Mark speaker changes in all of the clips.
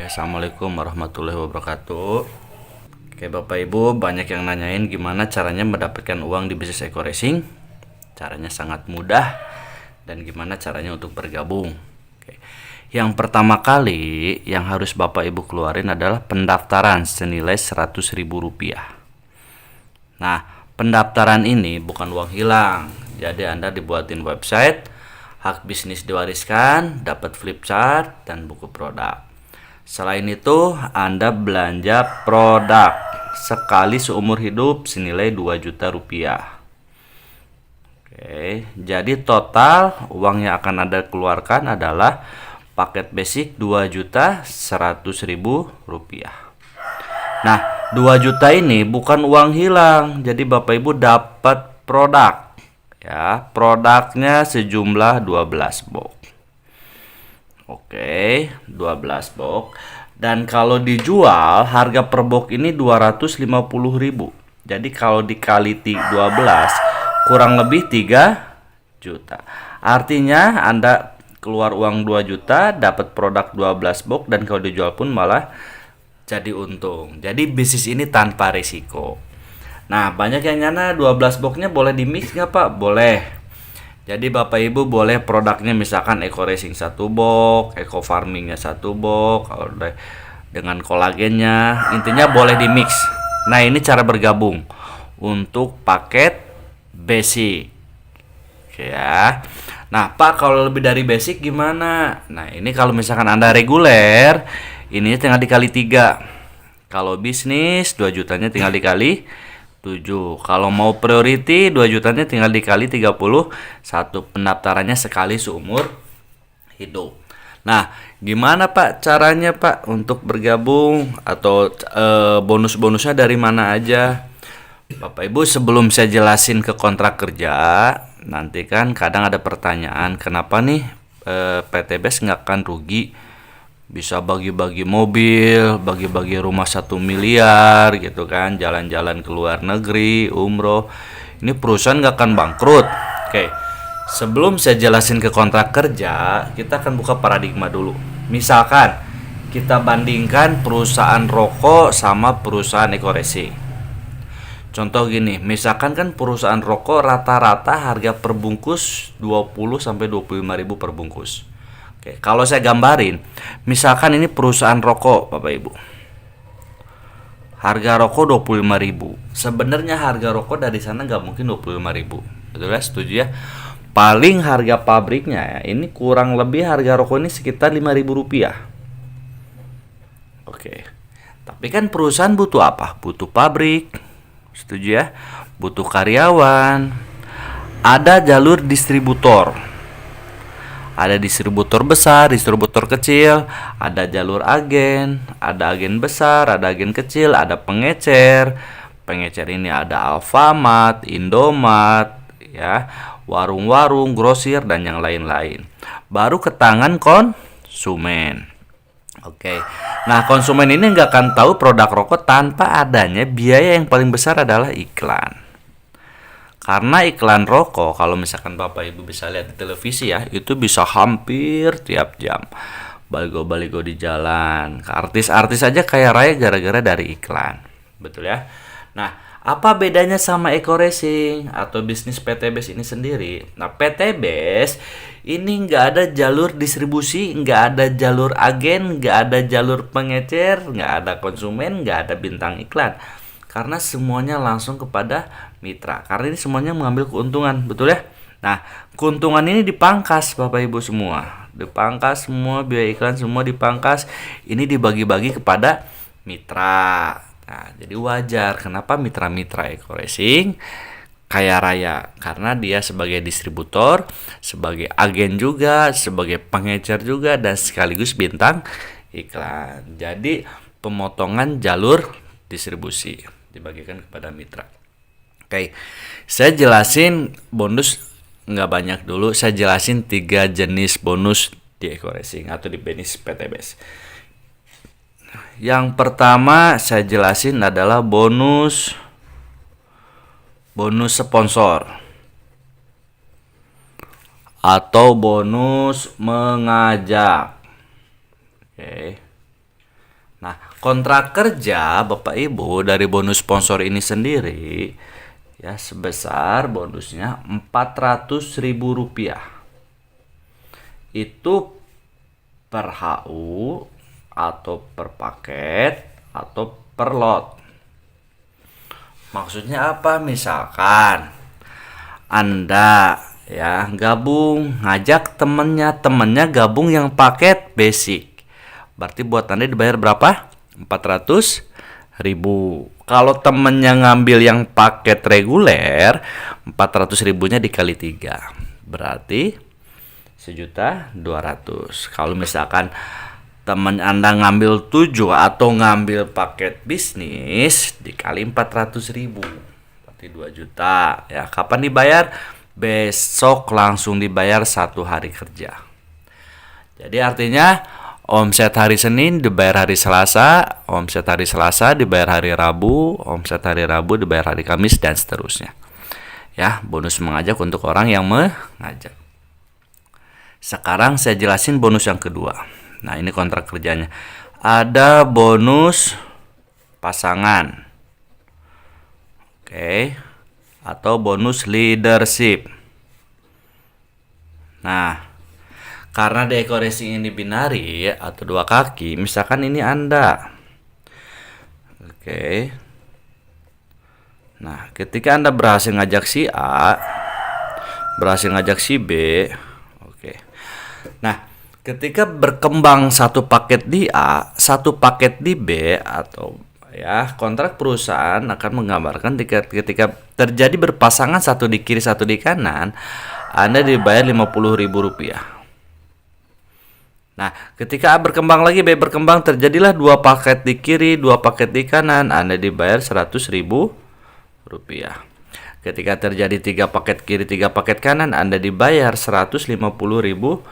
Speaker 1: Assalamualaikum warahmatullahi wabarakatuh. Oke, Bapak Ibu, banyak yang nanyain gimana caranya mendapatkan uang di bisnis Eko Racing. Caranya sangat mudah dan gimana caranya untuk bergabung. Oke. Yang pertama kali yang harus Bapak Ibu keluarin adalah pendaftaran senilai Rp100.000. Nah, pendaftaran ini bukan uang hilang. Jadi Anda dibuatin website, hak bisnis diwariskan, dapat flip chart dan buku produk. Selain itu, Anda belanja produk sekali seumur hidup senilai Rp2 juta. Oke, jadi total uang yang akan Anda keluarkan adalah paket basic Rp2.100.000. Nah, 2 juta ini bukan uang hilang. Jadi Bapak Ibu dapat produk. Ya, produknya sejumlah 12 box. Oke, 12 box. Dan kalau dijual harga per box ini 250.000. Jadi kalau dikali 12 kurang lebih 3 juta. Artinya Anda keluar uang 2 juta dapat produk 12 box dan kalau dijual pun malah jadi untung. Jadi bisnis ini tanpa risiko. Nah, banyak yang nyana 12 boxnya boleh di mix nggak Pak? Boleh. Jadi Bapak Ibu boleh produknya misalkan Eko Racing 1 box, Eko Farmingnya 1 box, kalau dengan kolagennya, intinya boleh di mix. Nah, ini cara bergabung untuk paket basic. Oke ya. Nah, Pak, kalau lebih dari basic gimana? Nah, ini kalau misalkan Anda reguler, ini tinggal dikali 3. Kalau bisnis 2 jutanya tinggal dikali 7. Kalau mau priority 2 jutanya tinggal dikali 31. Pendaftarannya sekali seumur hidup. Nah, gimana Pak caranya Pak untuk bergabung atau bonus-bonusnya dari mana aja? Bapak Ibu, sebelum saya jelasin ke kontrak kerja, nanti kan kadang ada pertanyaan, kenapa nih PTBS nggak akan rugi? Bisa bagi-bagi mobil, bagi-bagi rumah 1 miliar gitu kan, jalan-jalan ke luar negeri, umroh. Ini perusahaan nggak akan bangkrut. Oke, sebelum saya jelasin ke kontrak kerja, kita akan buka paradigma dulu. Misalkan kita bandingkan perusahaan rokok sama perusahaan Eko Racing. Contoh gini, misalkan kan perusahaan rokok rata-rata harga per bungkus 20-25 ribu per bungkus. Oke, kalau saya gambarin, misalkan ini perusahaan rokok, Bapak Ibu. Harga rokok 25.000. Sebenarnya harga rokok dari sana nggak mungkin 25.000. Betul ya? Setuju ya? Paling harga pabriknya ya, ini kurang lebih harga rokok ini sekitar Rp5.000. Oke. Tapi kan perusahaan butuh apa? Butuh pabrik. Setuju ya? Butuh karyawan. Ada jalur distributor. Ada distributor besar, distributor kecil, ada jalur agen, ada agen besar, ada agen kecil, ada pengecer. Pengecer ini ada Alfamart, Indomart, ya, warung-warung, grosir dan yang lain-lain. Baru ke tangan konsumen. Oke. Nah, konsumen ini nggak akan tahu produk rokok tanpa adanya biaya yang paling besar adalah iklan. Karena iklan rokok, kalau misalkan Bapak Ibu bisa lihat di televisi ya, itu bisa hampir tiap jam. Baligo-baligo di jalan. Artis-artis aja kaya raya gara-gara dari iklan. Betul ya? Nah, apa bedanya sama Eko Racing atau bisnis PTBS ini sendiri? Nah, PTBS ini nggak ada jalur distribusi, nggak ada jalur agen, nggak ada jalur pengecer, nggak ada konsumen, nggak ada bintang iklan. Karena semuanya langsung kepada mitra. Karena ini semuanya mengambil keuntungan, betul ya? Nah, keuntungan ini dipangkas Bapak Ibu semua. Dipangkas semua, biaya iklan semua dipangkas. Ini dibagi-bagi kepada mitra. Nah, jadi wajar kenapa mitra-mitra Eko Racing kaya raya. Karena dia sebagai distributor, sebagai agen juga, sebagai pengecer juga, dan sekaligus bintang iklan. Jadi pemotongan jalur distribusi dibagikan kepada mitra. Oke, saya jelasin bonus nggak banyak dulu. Saya jelasin 3 jenis bonus di Eko Racing atau di bisnis PTBS. Yang pertama saya jelasin adalah bonus sponsor atau bonus mengajak. Oke. Nah, kontrak kerja Bapak Ibu dari bonus sponsor ini sendiri ya sebesar bonusnya Rp400.000. Itu per HU atau per paket atau per lot. Maksudnya apa? Misalkan Anda ya gabung ngajak temennya gabung yang paket basic. Berarti buat Anda dibayar berapa? 400.000. Kalau temennya ngambil yang paket reguler, 400.000-nya dikali 3. Berarti 1.200.000. Kalau misalkan teman Anda ngambil 7 atau ngambil paket bisnis dikali 400.000, berarti 2 juta. Ya, kapan dibayar? Besok langsung dibayar 1 hari kerja. Jadi artinya omset hari Senin dibayar hari Selasa, omset hari Selasa dibayar hari Rabu, omset hari Rabu dibayar hari Kamis, dan seterusnya. Ya, bonus mengajak untuk orang yang mengajak. Sekarang saya jelasin bonus yang kedua. Nah, ini kontrak kerjanya. Ada bonus pasangan. Oke. Atau bonus leadership. Nah, karena dekorasi ini binari atau 2 kaki, misalkan ini Anda. Oke. Nah, ketika Anda berhasil ngajak si A, berhasil ngajak si B. Oke. Nah, ketika berkembang satu paket di A, satu paket di B, atau ya kontrak perusahaan akan menggambarkan ketika terjadi berpasangan satu di kiri satu di kanan, Anda dibayar Rp50.000. Nah, ketika A berkembang lagi, B berkembang, terjadilah 2 paket di kiri, 2 paket di kanan, Anda dibayar Rp100.000. Ketika terjadi 3 paket kiri, 3 paket kanan, Anda dibayar Rp150.000.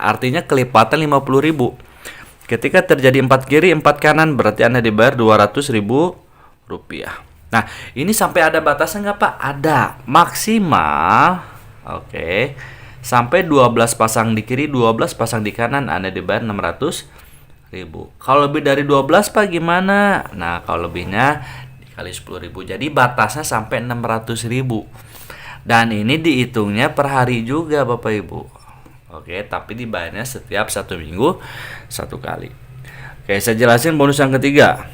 Speaker 1: Artinya kelipatan 50.000. Ketika terjadi 4 kiri 4 kanan, berarti Anda dibayar Rp200.000. Nah, ini sampai ada batasnya nggak Pak? Ada, maksimal. Oke. Sampai 12 pasang di kiri, 12 pasang di kanan, Anda dibayar Rp600.000. Kalau lebih dari 12 Pak gimana? Nah, kalau lebihnya dikali 10.000. Jadi batasnya sampai Rp600.000. Dan ini dihitungnya per hari juga Bapak Ibu. Oke, tapi dibayarnya setiap 1 minggu 1 kali. Oke, saya jelasin bonus yang ketiga.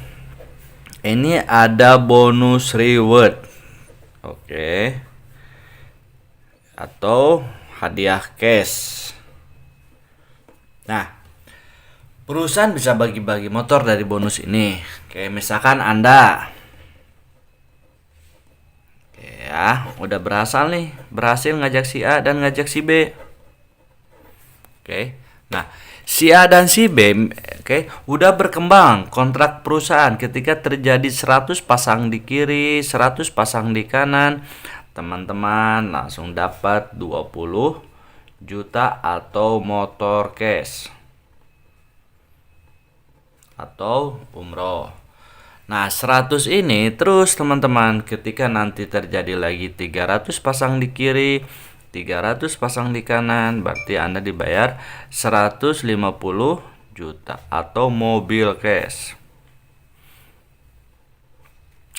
Speaker 1: Ini ada bonus reward. Oke. Atau hadiah cash. Nah, perusahaan bisa bagi-bagi motor dari bonus ini. Oke, misalkan Anda ya, udah berhasil ngajak si A dan ngajak si B. Oke. Nah, si A dan si B udah berkembang kontrak perusahaan ketika terjadi 100 pasang di kiri, 100 pasang di kanan. Teman-teman langsung dapat 20 juta atau motor cash atau umroh. Nah, 100 ini terus teman-teman, ketika nanti terjadi lagi 300 pasang di kiri, 300 pasang di kanan, berarti Anda dibayar 150 juta atau mobil cash.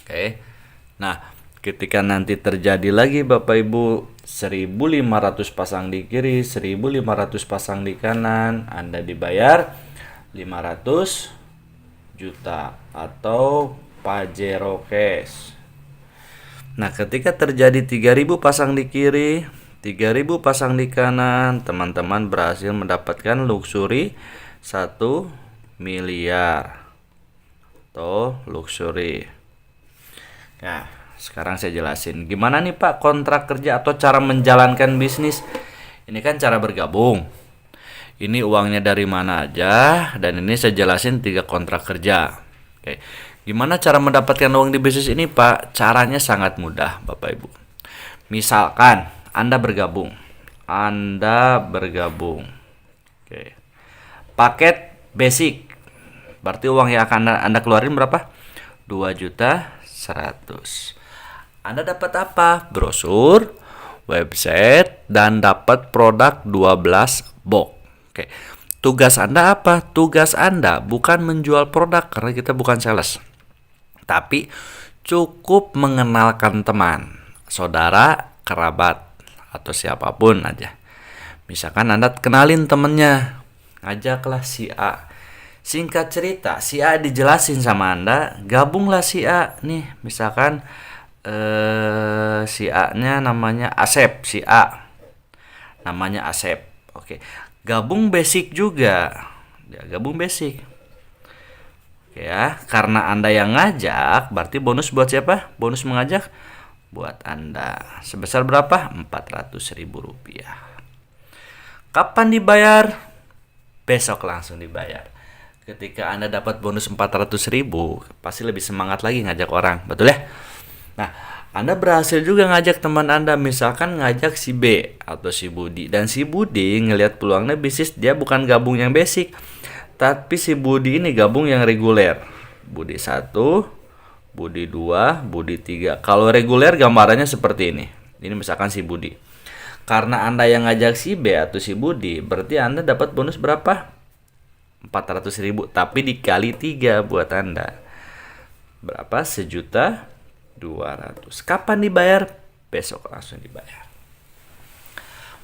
Speaker 1: Oke. Nah, ketika nanti terjadi lagi Bapak Ibu 1.500 pasang di kiri, 1.500 pasang di kanan, Anda dibayar 500 juta atau Pajero cash. Nah, ketika terjadi 3.000 pasang di kiri, 3.000 pasang di kanan, teman-teman berhasil mendapatkan luxury 1 miliar atau luxury. Nah, sekarang saya jelasin gimana nih Pak kontrak kerja atau cara menjalankan bisnis. Ini kan cara bergabung. Ini uangnya dari mana aja, dan ini saya jelasin 3 kontrak kerja. Oke. Gimana cara mendapatkan uang di bisnis ini Pak? Caranya sangat mudah Bapak Ibu. Misalkan Anda bergabung. Oke. Paket basic. Berarti uang yang akan Anda keluarin berapa? 2.100.000. Anda dapat apa? Brosur, website, dan dapat produk 12 box. Oke. tugas Anda apa? Tugas Anda bukan menjual produk karena kita bukan sales. Tapi cukup mengenalkan teman, saudara, kerabat, atau siapapun aja. Misalkan Anda kenalin temennya, ngajaklah si A. Singkat cerita, si A dijelasin sama Anda, gabunglah si A. Nih, misalkan si A-nya namanya Asep, si A. Namanya Asep. Oke. Gabung basic juga. Ya, gabung basic. Oke ya, karena Anda yang ngajak, berarti bonus buat siapa? Bonus mengajak buat Anda. Sebesar berapa? Rp400.000. Kapan dibayar? Besok langsung dibayar. Ketika Anda dapat bonus 400.000, pasti lebih semangat lagi ngajak orang, betul ya? Nah, Anda berhasil juga ngajak teman Anda, misalkan ngajak si B atau si Budi. Dan si Budi ngelihat peluangnya bisnis, dia bukan gabung yang basic, tapi si Budi ini gabung yang reguler. Budi 1, Budi 2, Budi 3. Kalau reguler gambarannya seperti ini. Ini misalkan si Budi. Karena Anda yang ngajak si B atau si Budi, berarti Anda dapat bonus berapa? 400.000, tapi dikali 3 buat Anda. Berapa? 1.200.000. Kapan dibayar? Besok langsung dibayar.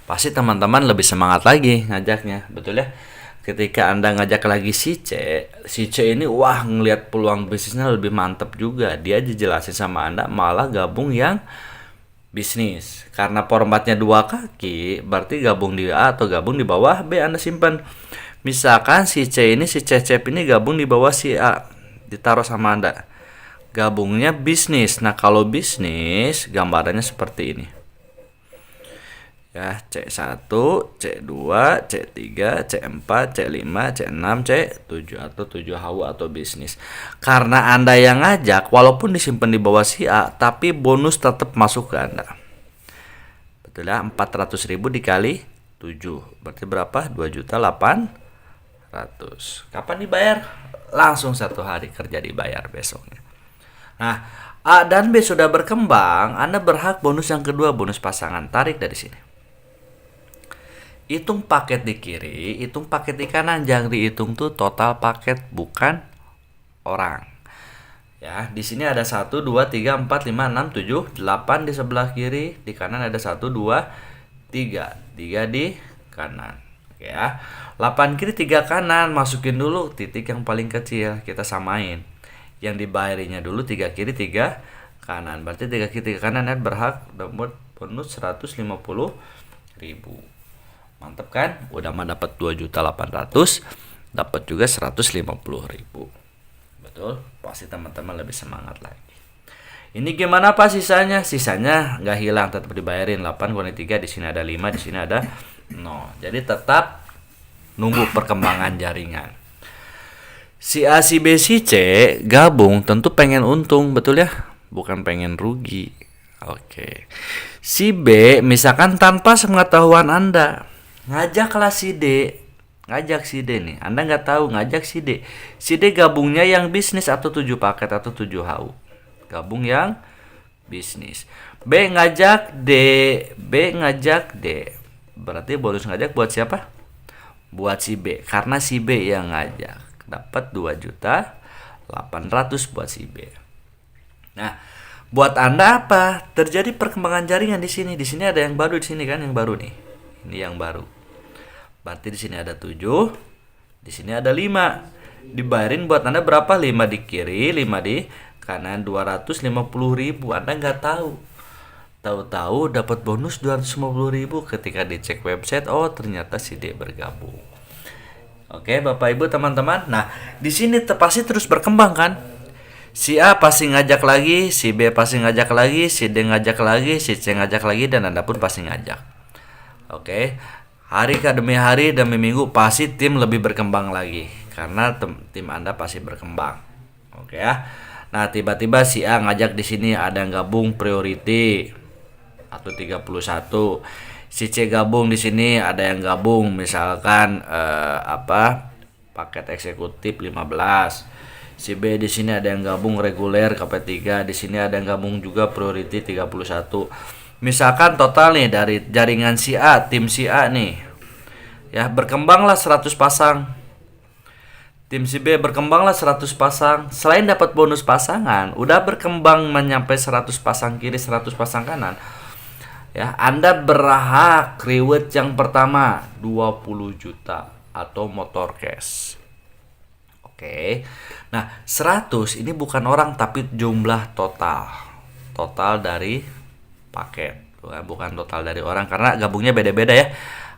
Speaker 1: Pasti teman-teman lebih semangat lagi ngajaknya, betul ya? Ketika Anda ngajak lagi si C ini wah ngelihat peluang bisnisnya lebih mantap juga. Dia dijelasin sama Anda malah gabung yang bisnis. Karena formatnya 2 kaki, berarti gabung di A atau gabung di bawah B Anda simpan. Misalkan si C ini, si Cecep ini gabung di bawah si A, ditaruh sama Anda. Gabungnya bisnis. Nah, kalau bisnis gambarannya seperti ini. Ya, C1, C2, C3, C4, C5, C6, C7 atau 7 HU atau bisnis. Karena Anda yang ngajak, walaupun disimpan di bawah si A, tapi bonus tetap masuk ke Anda. Betul ya, 400.000 dikali 7. Berarti berapa? 2.800.000. Kapan dibayar? Langsung 1 hari kerja dibayar besoknya. Nah, A dan B sudah berkembang, Anda berhak bonus yang kedua, bonus pasangan. Tarik dari sini. Hitung paket di kiri, hitung paket di kanan. Jangan dihitung tuh total paket, bukan orang. Ya, di sini ada 1, 2, 3, 4, 5, 6, 7, 8 di sebelah kiri. Di kanan ada 1, 2, 3. 3 di kanan. Oke ya. 8 kiri 3 kanan, masukin dulu titik yang paling kecil, kita samain. Yang dibayarinya dulu 3 kiri 3 kanan. Berarti 3 kiri 3 kanan berhak dapat bonus 150.000. Mantap kan? Udah mah dapat 2.800.000, dapat juga 150.000. Betul? Pasti teman-teman lebih semangat lagi. Ini gimana Pak sisanya? Sisanya nggak hilang, tetap dibayarin. 8 kurangi 3, di sini ada 5, di sini ada 0. Jadi tetap nunggu perkembangan jaringan. Si A, si B, si C gabung tentu pengen untung, betul ya? Bukan pengen rugi. Oke. Si B misalkan tanpa sepengetahuan Anda, ngajaklah si D. Ngajak si D nih. Anda nggak tahu, ngajak si D. Si D gabungnya yang bisnis atau 7 paket atau 7 HU. Gabung yang bisnis. B ngajak D. B ngajak D. Berarti bonus ngajak buat siapa? Buat si B. Karena si B yang ngajak. Dapat 2.800.000 buat si B. Nah, buat Anda apa? Terjadi perkembangan jaringan di sini. Di sini ada yang baru, di sini kan yang baru nih. Ini yang baru. Berarti di sini ada 7, di sini ada 5. Dibayarin buat Anda berapa? 5 di kiri, 5 di kanan, 250.000. Anda nggak tahu. Tahu-tahu dapat bonus 250.000 ketika dicek website. Oh, ternyata si D bergabung. Oke, Bapak Ibu teman-teman. Nah, di sini pasti terus berkembang kan? Si A pasti ngajak lagi, si B pasti ngajak lagi, si D ngajak lagi, si C ngajak lagi, dan Anda pun pasti ngajak. Oke. Hari demi hari demi minggu pasti tim lebih berkembang lagi karena tim Anda pasti berkembang. Oke ya. Nah, tiba-tiba si A ngajak di sini ada yang gabung priority atau 31. Si C gabung di sini ada yang gabung misalkan paket eksekutif 15. Si B di sini ada yang gabung reguler KP3, di sini ada yang gabung juga priority 31. Misalkan total nih dari jaringan si A, tim si A nih. Ya, berkembanglah 100 pasang. Tim si B berkembanglah 100 pasang. Selain dapat bonus pasangan, udah berkembang menyampai 100 pasang kiri, 100 pasang kanan. Ya, Anda berhak reward yang pertama 20 juta atau motor cash. Oke. Nah, 100 ini bukan orang tapi jumlah total. Total dari paket. Bukan total dari orang karena gabungnya beda-beda ya.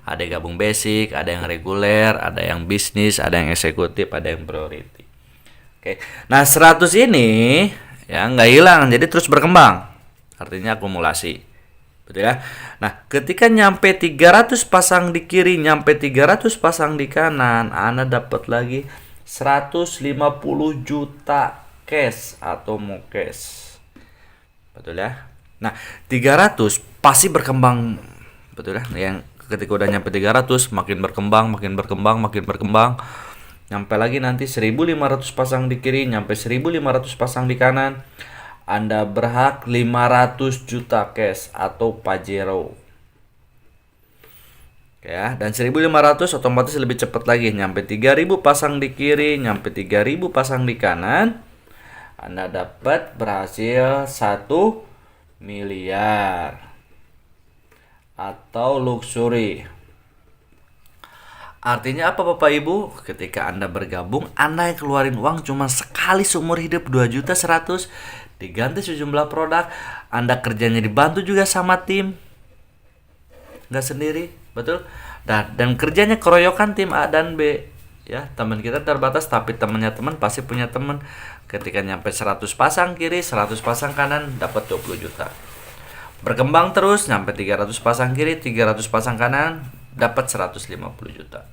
Speaker 1: Ada yang gabung basic, ada yang reguler, ada yang bisnis, ada yang eksekutif, ada yang priority. Oke. Nah, 100 ini ya nggak hilang, jadi terus berkembang. Artinya akumulasi. Betul ya? Nah, ketika nyampe 300 pasang di kiri, nyampe 300 pasang di kanan, Anda dapat lagi 150 juta cash atau mau cash. Betul ya? Nah, 300 pasti berkembang. Betul ya? Yang ketika udah nyampe 300 makin berkembang, makin berkembang, makin berkembang. Nyampe lagi nanti 1500 pasang di kiri, nyampe 1500 pasang di kanan. Anda berhak 500 juta cash atau Pajero. Ya, dan 1500 otomatis lebih cepat lagi, nyampe 3000 pasang di kiri, nyampe 3000 pasang di kanan. Anda dapat berhasil 1 miliar atau luxury. Artinya apa Bapak Ibu? Ketika Anda bergabung, Anda yang keluarin uang cuma sekali seumur hidup 2.100.000, diganti sejumlah produk. Anda kerjanya dibantu juga sama tim, nggak sendiri, betul? Dan kerjanya keroyokan tim A dan B. Ya, teman kita terbatas tapi temannya teman pasti punya teman. Ketika nyampe 100 pasang kiri, 100 pasang kanan, dapat 20 juta. Berkembang terus, nyampe 300 pasang kiri, 300 pasang kanan, dapat 150 juta.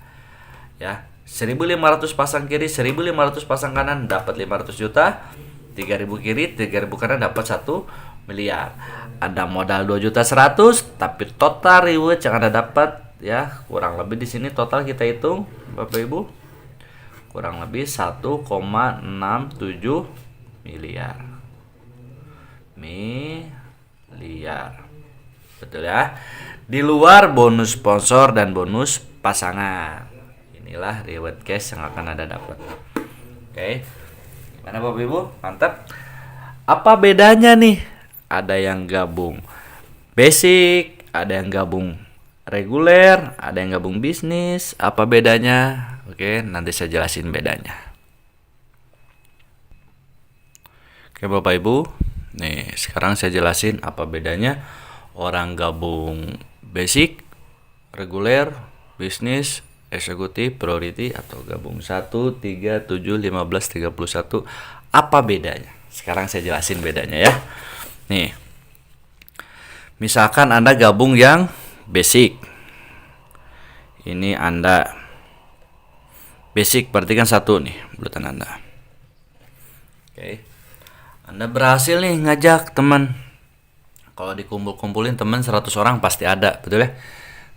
Speaker 1: Ya, 1500 pasang kiri, 1500 pasang kanan, dapat 500 juta. 3000 kiri, 3000 kanan, dapat 1 miliar. Ada modal 2.100.000, tapi total reward yang Anda dapat ya kurang lebih di sini total kita hitung Bapak Ibu kurang lebih 1,67 miliar. Betul ya? Di luar bonus sponsor dan bonus pasangan. Inilah reward cash yang akan Anda dapat. Oke. Gimana Bapak Ibu? Mantap. Apa bedanya nih? Ada yang gabung basic, ada yang gabung reguler, ada yang gabung bisnis. Apa bedanya? Oke, nanti saya jelasin bedanya. Oke Bapak Ibu, nih sekarang saya jelasin apa bedanya orang gabung basic, reguler, bisnis, eksekutif, priority, atau gabung 1, 3, 7, 15, 31. Apa bedanya? Sekarang saya jelasin bedanya ya. Nih, misalkan Anda gabung yang basic. Ini Anda basic berarti kan 1 nih bulutan Anda. Oke. Anda berhasil nih ngajak teman. Kalau dikumpul-kumpulin teman 100 orang pasti ada, betul ya?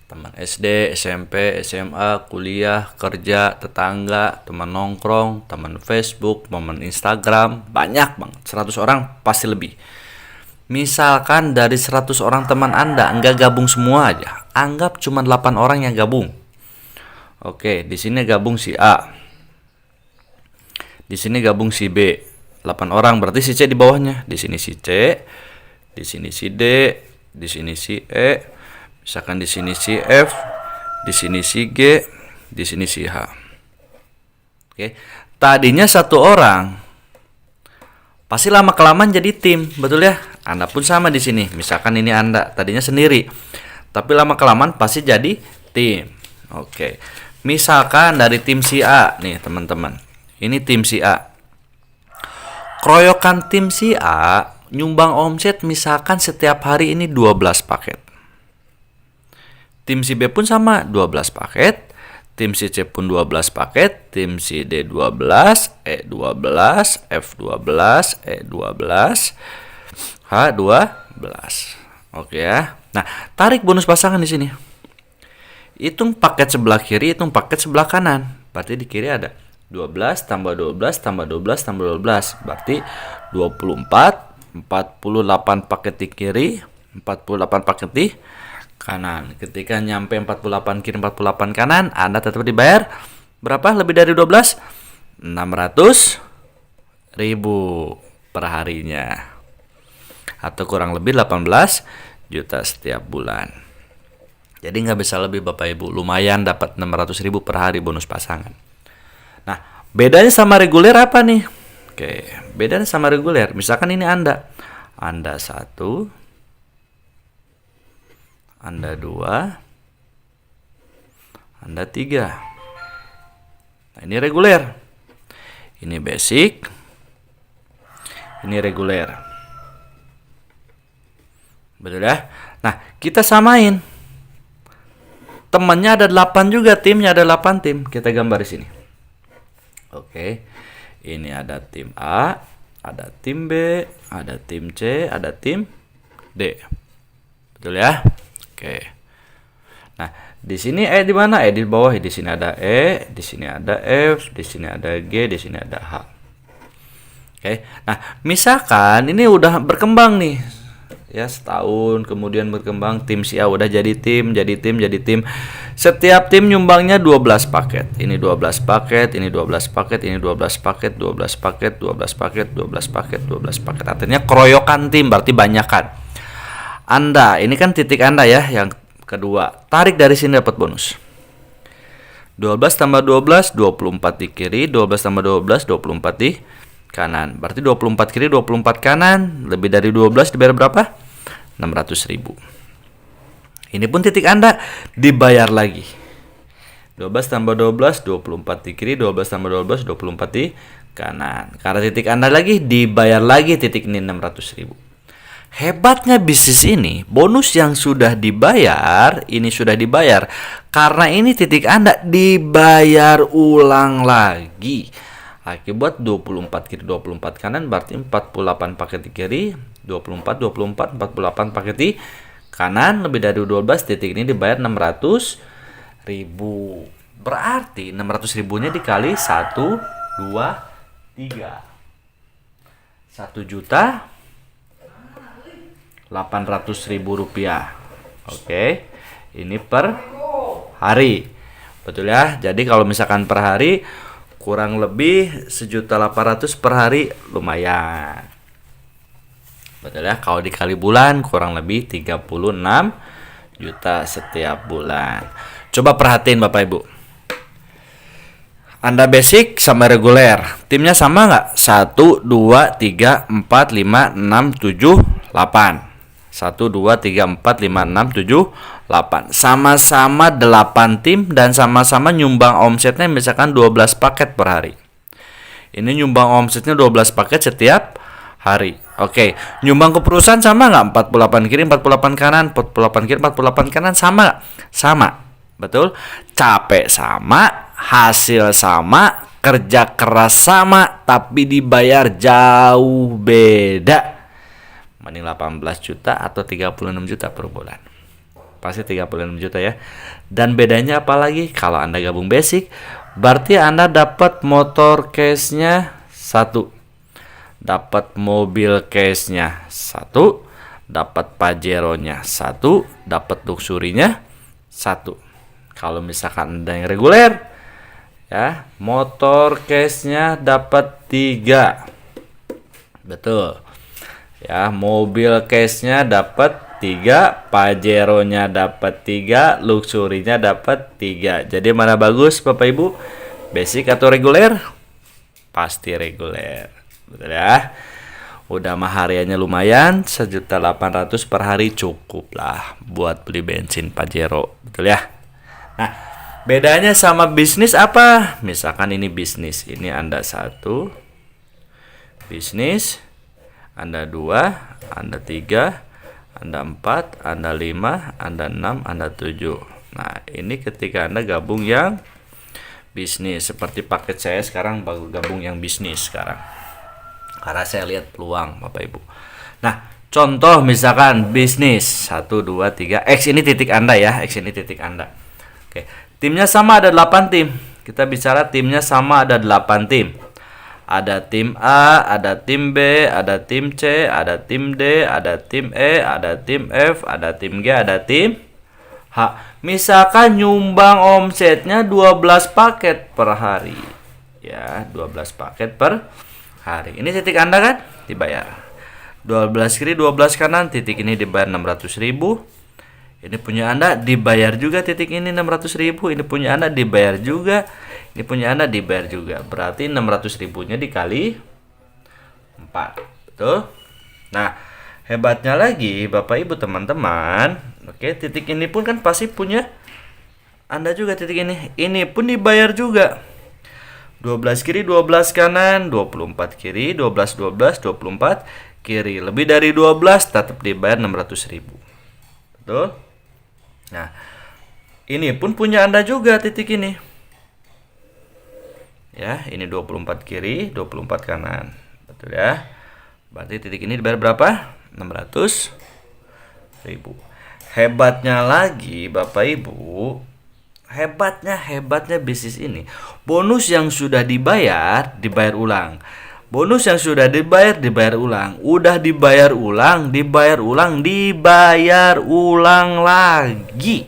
Speaker 1: Teman SD, SMP, SMA, kuliah, kerja, tetangga, teman nongkrong, teman Facebook, teman Instagram, banyak banget. 100 orang pasti lebih. Misalkan dari 100 orang teman Anda enggak gabung semua aja. Anggap cuma 8 orang yang gabung. Oke, di sini gabung si A. Di sini gabung si B. 8 orang berarti si C di bawahnya. Di sini si C, di sini si D, di sini si E, misalkan di sini si F, di sini si G, di sini si H. Oke. Tadinya 1 orang. Pasti lama kelamaan jadi tim, betul ya? Anda pun sama di sini. Misalkan ini Anda tadinya sendiri. Tapi lama kelamaan pasti jadi tim. Oke. Misalkan dari tim si A nih, teman-teman. Ini tim si A. Keroyokan tim si A nyumbang omset misalkan setiap hari ini 12 paket. Tim si B pun sama 12 paket. Tim si C pun 12 paket. Tim si D 12, E 12, F 12, E 12, H 12. Oke ya. Nah, tarik bonus pasangan di sini. Hitung paket sebelah kiri, hitung paket sebelah kanan. Berarti di kiri ada 12 tambah 12 tambah 12 tambah 12. Berarti 24, 48 paket di kiri, 48 paket di kanan. Ketika nyampe 48 kiri 48 kanan, Anda tetap dibayar berapa? Lebih dari 12? 600.000 per harinya. Atau kurang lebih 18 juta setiap bulan. Jadi nggak bisa lebih Bapak Ibu. Lumayan dapat 600.000 per hari bonus pasangan. Nah, bedanya sama reguler apa nih? Oke, bedanya sama reguler. Misalkan ini Anda 1, Anda 2, Anda 3. Nah, ini reguler. Ini basic. Ini reguler. Betul ya? Nah, kita samain. Temannya ada 8 juga, timnya ada 8 tim. Kita gambar di sini. Oke. Ini ada tim A, ada tim B, ada tim C, ada tim D. Betul ya? Oke. Nah, di sini E di mana? E di bawah. Di sini ada E, di sini ada F, di sini ada G, di sini ada H. Oke. Nah, misalkan ini udah berkembang nih. Ya, setahun kemudian berkembang, tim si A udah jadi tim. Setiap tim nyumbangnya 12 paket. Ini 12 paket, ini 12 paket, ini 12 paket, 12 paket, 12 paket, 12 paket, 12 paket. Artinya keroyokan tim, berarti banyakan. Anda, ini kan titik Anda ya, yang kedua. Tarik dari sini dapat bonus. 12 tambah 12, 24 di kiri, 12 tambah 12, 24 di kanan. Berarti 24 kiri, 24 kanan, lebih dari 12 dibayar berapa? 600.000. Ini pun titik Anda dibayar lagi. 12 tambah 12, 24 di kiri, 12 tambah 12, 24 di kanan. Karena titik Anda lagi dibayar lagi titik ini 600.000. Hebatnya bisnis ini, bonus yang sudah dibayar, ini sudah dibayar. Karena ini titik Anda dibayar ulang lagi. Akibat 24 kiri 24 kanan berarti 48 paket di kiri, 24 48 48 paket di kanan, lebih dari 12 titik ini dibayar 600.000. Berarti 600.000-nya dikali 1 2 3. 1.800.000 rupiah. Oke. Ini per hari. Betul ya? Jadi kalau misalkan per hari kurang lebih 1.800.000 per hari, lumayan. Betul ya? Kalau dikali bulan kurang lebih 36 juta setiap bulan. Coba perhatiin Bapak Ibu. Anda basic sama reguler, timnya sama nggak? 1, 2, 3, 4, 5, 6, 7, 8. 1, 2, 3, 4, 5, 6, 7, 8. Sama-sama 8 tim dan sama-sama nyumbang omsetnya misalkan 12 paket per hari. Ini nyumbang omsetnya 12 paket setiap hari. Oke, nyumbang ke perusahaan sama nggak? 48 kiri, 48 kanan, 48 kiri, 48 kanan, sama nggak? Sama. Betul? Capek sama, hasil sama, kerja keras sama, tapi dibayar jauh beda. Mending 18 juta atau 36 juta per bulan. Pasti 36 juta ya. Dan bedanya apa lagi? Kalau Anda gabung basic, berarti Anda dapat motor case-nya 1. Dapat mobil case-nya 1. Dapat Pajero-nya 1. Dapat Luxury-nya 1. Kalau misalkan Anda yang reguler, ya, motor case-nya dapat 3. Betul. Ya, mobil case-nya dapat 3, Pajero-nya dapat 3, Luxury-nya dapat 3. Jadi mana bagus Bapak Ibu? Basic atau reguler? Pasti reguler. Betul ya? Udah mah hariannya lumayan, 1.800.000 per hari cukup lah buat beli bensin Pajero. Betul ya? Nah, bedanya sama bisnis apa? Misalkan ini bisnis, ini Anda 1 bisnis, Anda 2, Anda 3, Anda 4, Anda 5, Anda 6, Anda 7. Nah, ini ketika Anda gabung yang bisnis, seperti paket saya sekarang baru gabung yang bisnis sekarang. Karena saya lihat peluang Bapak Ibu. Nah, contoh misalkan bisnis 1 2 3, X ini titik Anda ya, X ini titik Anda. Oke, timnya sama ada 8 tim. Kita bicara timnya sama ada 8 tim. Ada tim A, ada tim B, ada tim C, ada tim D, ada tim E, ada tim F, ada tim G, ada tim Misalkan nyumbang omsetnya 12 paket per hari. Ya, 12 paket per hari. Ini titik Anda kan? Dibayar. 12 kiri, 12 kanan, titik ini dibayar 600.000. Ini punya Anda dibayar juga, titik ini 600.000. Ini punya Anda dibayar juga. Ini punya Anda dibayar juga. Berarti 600.000-nya dikali 4. Betul? Nah, hebatnya lagi Bapak Ibu teman-teman. Oke, titik ini pun kan pasti punya Anda juga, titik ini. Ini pun dibayar juga. 12 kiri, 12 kanan, 24 kiri, 12, 12, 24 kiri. Lebih dari 12 tetap dibayar 600.000. Betul? Nah, ini pun punya Anda juga, titik ini. Ya, ini 24 kiri, 24 kanan. Betul ya? Berarti titik ini dibayar berapa? 600.000. Hebatnya lagi Bapak Ibu, hebatnya bisnis ini, bonus yang sudah dibayar ulang. Bonus yang sudah dibayar ulang. Udah dibayar ulang lagi.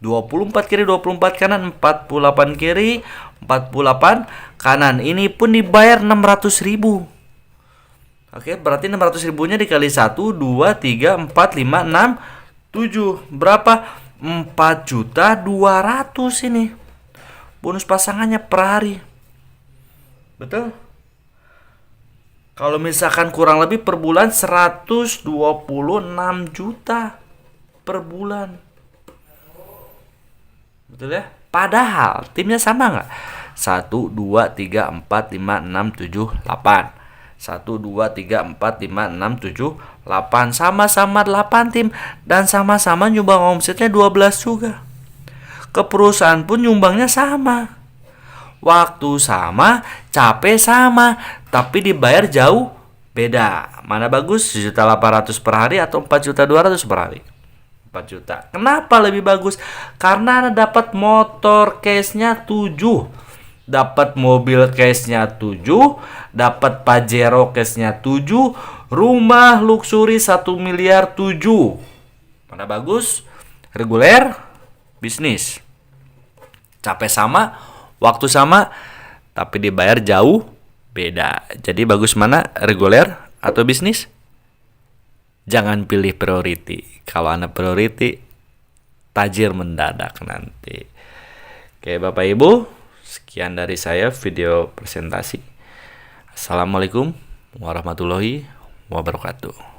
Speaker 1: 24 kiri, 24 kanan, 48 kiri, 48 kanan. Ini pun dibayar 600.000. Oke, berarti 600.000-nya dikali 1, 2, 3, 4, 5, 6, 7. Berapa? 4.200.000 ini. Bonus pasangannya per hari. Betul? Kalau misalkan kurang lebih per bulan 126 juta per bulan. Betul ya? Padahal timnya sama nggak? 1, 2, 3, 4, 5, 6, 7, 8. 1, 2, 3, 4, 5, 6, 7, 8. Sama-sama 8 tim. Dan sama-sama nyumbang omsetnya 12 juga. Ke perusahaan pun nyumbangnya sama. Waktu sama, capek sama, tapi dibayar jauh beda. Mana bagus? 1.800.000 per hari atau 4.200.000 per hari? 4 juta. Kenapa lebih bagus? Karena Anda dapat motor case-nya 7, dapat mobil case-nya 7, dapat Pajero case-nya 7, rumah luxury 1 miliar 7. Mana bagus? Reguler, bisnis. Capek sama, waktu sama, tapi dibayar jauh beda. Jadi bagus mana? Reguler atau bisnis? Jangan pilih priority. Kalau Anda priority, tajir mendadak nanti. Oke Bapak Ibu, sekian dari saya video presentasi. Assalamualaikum warahmatullahi wabarakatuh.